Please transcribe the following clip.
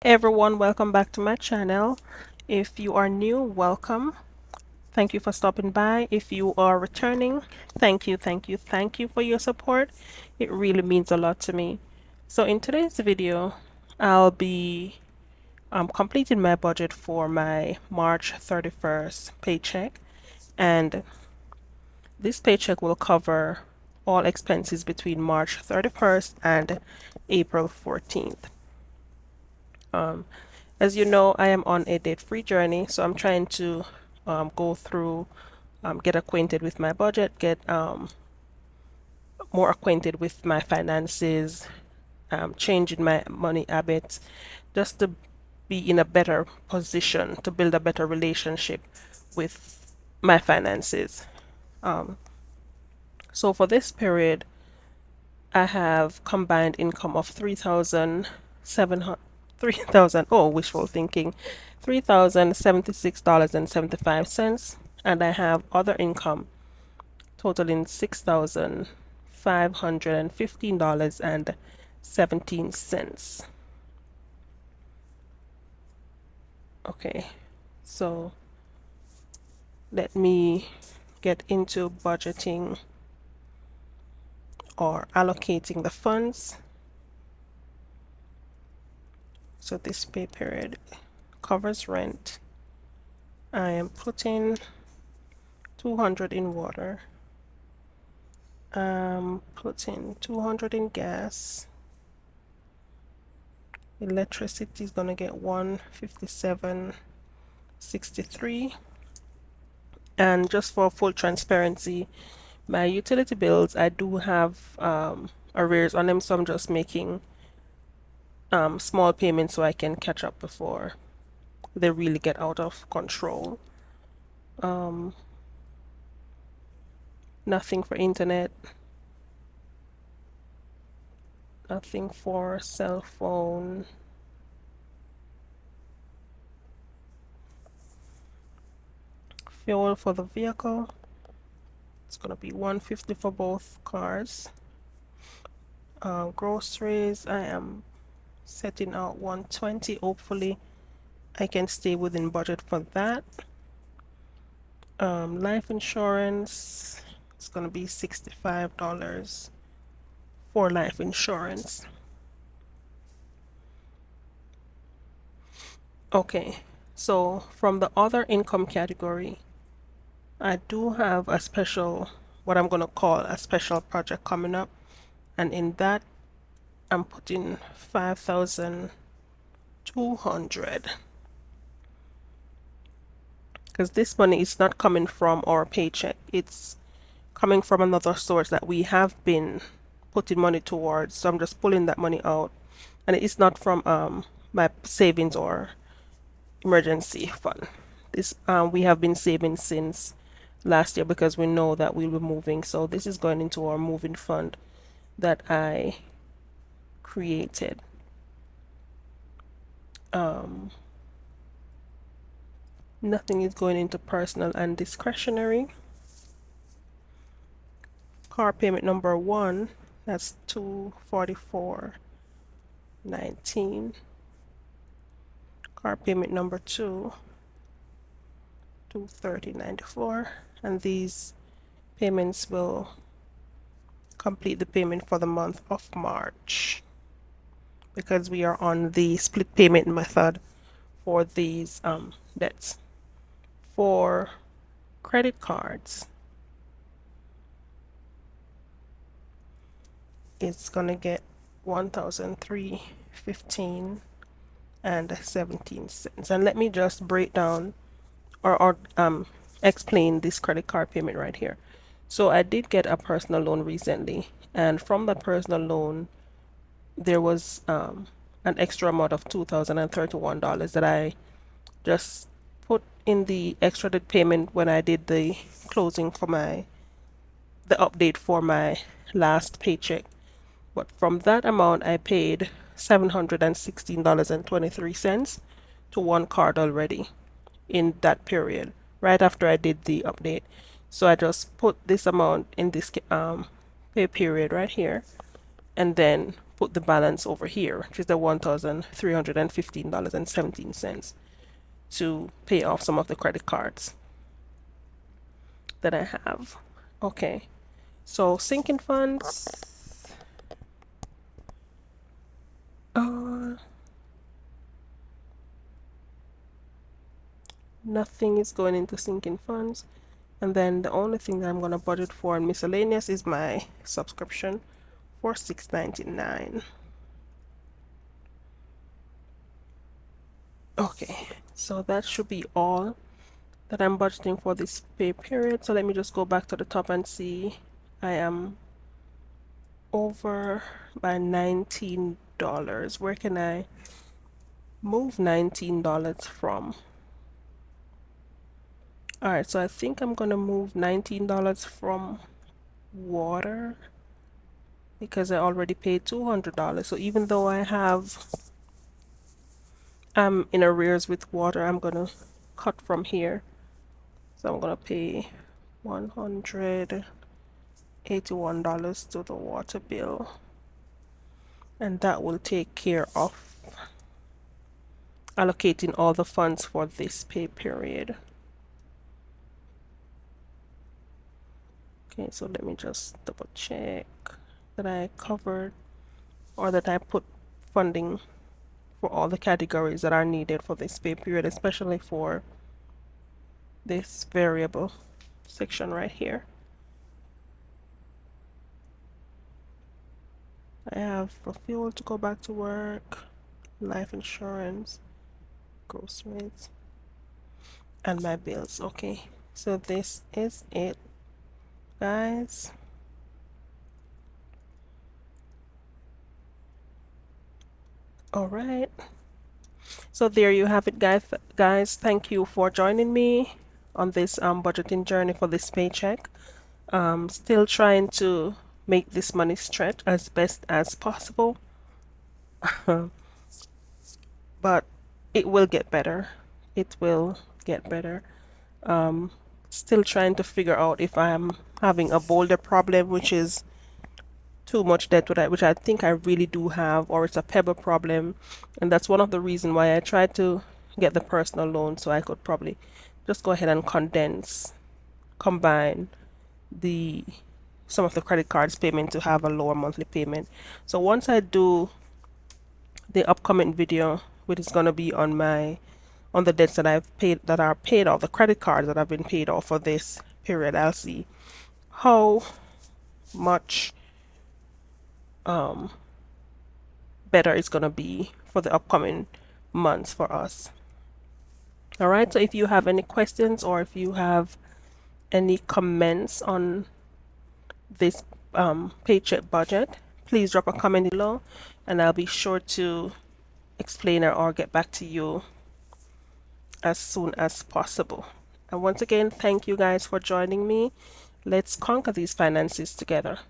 Everyone, welcome back to my channel. If you are new, welcome. Thank you for stopping by. If you are returning, thank you for your support. It really means a lot to me. So in today's video, I'll be completing my budget for my March 31st paycheck, and this paycheck will cover all expenses between March 31st and April 14th. As you know, I am on a debt-free journey, so I'm trying to go through, get acquainted with my budget, get more acquainted with my finances, changing my money habits, just to be in a better position to build a better relationship with my finances. So for this period, I have combined income of 3,700, 3,000, oh, wishful thinking, $3,076.75, and I have other income totaling $6,515.17. Okay, so let me get into budgeting or allocating the funds. So this pay period covers rent. I am putting 200 in water. Putting 200 in gas. Electricity is gonna get 157.63. And just for full transparency, my utility bills, I do have arrears on them, so I'm just making small payments so I can catch up before they really get out of control. Nothing for internet, nothing for cell phone. Fuel for the vehicle, it's gonna be 150 for both cars. Groceries, I am setting out 120. Hopefully I can stay within budget for that. Life insurance, it's gonna be $65 for life insurance. Okay, so from the other income category, I do have a special, what I'm gonna call a special project coming up, and in that I'm putting 5,200, because this money is not coming from our paycheck, it's coming from another source that we have been putting money towards. So I'm just pulling that money out, and it's not from my savings or emergency fund. This we have been saving since last year because we know that we'll be moving. So this is going into our moving fund that I created. Nothing is going into personal and discretionary. Car payment number 1, that's $244.19. Car payment number 2, $230.94, and these payments will complete the payment for the month of March, because we are on the split payment method for these debts. For credit cards, it's gonna get 1,315 and 17 cents. And let me just break down or explain this credit card payment right here. So I did get a personal loan recently, and from that personal loan there was an extra amount of $2,031 that I just put in the extra debt payment when I did the closing for the update for my last paycheck. But from that amount I paid $716.23 to one card already in that period, right after I did the update. So I just put this amount in this pay period right here, and then put the balance over here, which is the $1,315.17 to pay off some of the credit cards that I have. Okay, so sinking funds. Nothing is going into sinking funds. And then the only thing that I'm going to budget for in miscellaneous is my subscription for $6.99. Okay, so that should be all that I'm budgeting for this pay period. So let me just go back to the top and see. I am over by $19. Where can I move $19 from? Alright, so I think I'm gonna move $19 from water because I already paid $200. So even though I have I'm in arrears with water, I'm gonna cut from here. So I'm gonna pay $181 to the water bill, and that will take care of allocating all the funds for this pay period. Okay, so let me just double check that I covered or that I put funding for all the categories that are needed for this pay period, especially for this variable section right here. I have for fuel to go back to work, life insurance, groceries, and my bills. Okay, so this is it, guys. All right, so there you have it, guys. Thank you for joining me on this budgeting journey for this paycheck. Still trying to make this money stretch as best as possible, but it will get better. It will get better. Still trying to figure out if I'm having a boulder problem, which is too much debt, which I think I really do have, or it's a pebble problem. And that's one of the reasons why I tried to get the personal loan, so I could probably just go ahead and combine the some of the credit cards payment to have a lower monthly payment. So once I do the upcoming video, which is going to be on the debts that I've paid, that are paid off, the credit cards that have been paid off for this period, I'll see how much better it's gonna be for the upcoming months for us. All right, so if you have any questions or if you have any comments on this paycheck budget, please drop a comment below and I'll be sure to explain it or get back to you as soon as possible. And once again, thank you guys for joining me. Let's conquer these finances together.